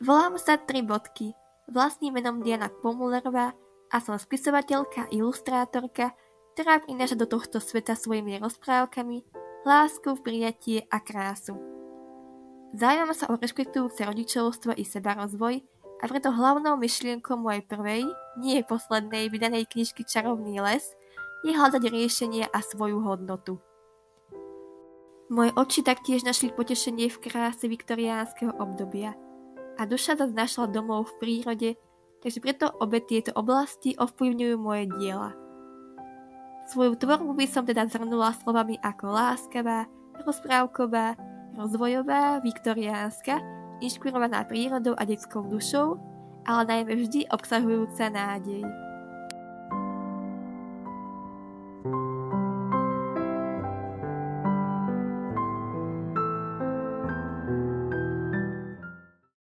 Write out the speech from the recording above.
Volám sa Tri bodky, vlastným menom Diana Pomullerová a som spisovateľka a ilustrátorka, ktorá prináša do tohto sveta svojimi rozprávkami lásku, prijatie a krásu. Zaujímam sa o rešpektujúce rodičovstvo i sebarozvoj a preto hlavnou myšlienkou mojej prvej, nie poslednej vydanej knižky Čarovný les, je hľadať riešenie a svoju hodnotu. Moje oči taktiež našli potešenie v kráse viktoriánskeho obdobia a duša zase našla domov v prírode, takže preto obe tieto oblasti ovplyvňujú moje diela. Svoju tvorbu by som teda zhrnula slovami ako láskavá, rozprávková, rozvojová, viktoriánska, inšpirovaná prírodou a detskou dušou, ale najmä vždy obsahujúca nádej.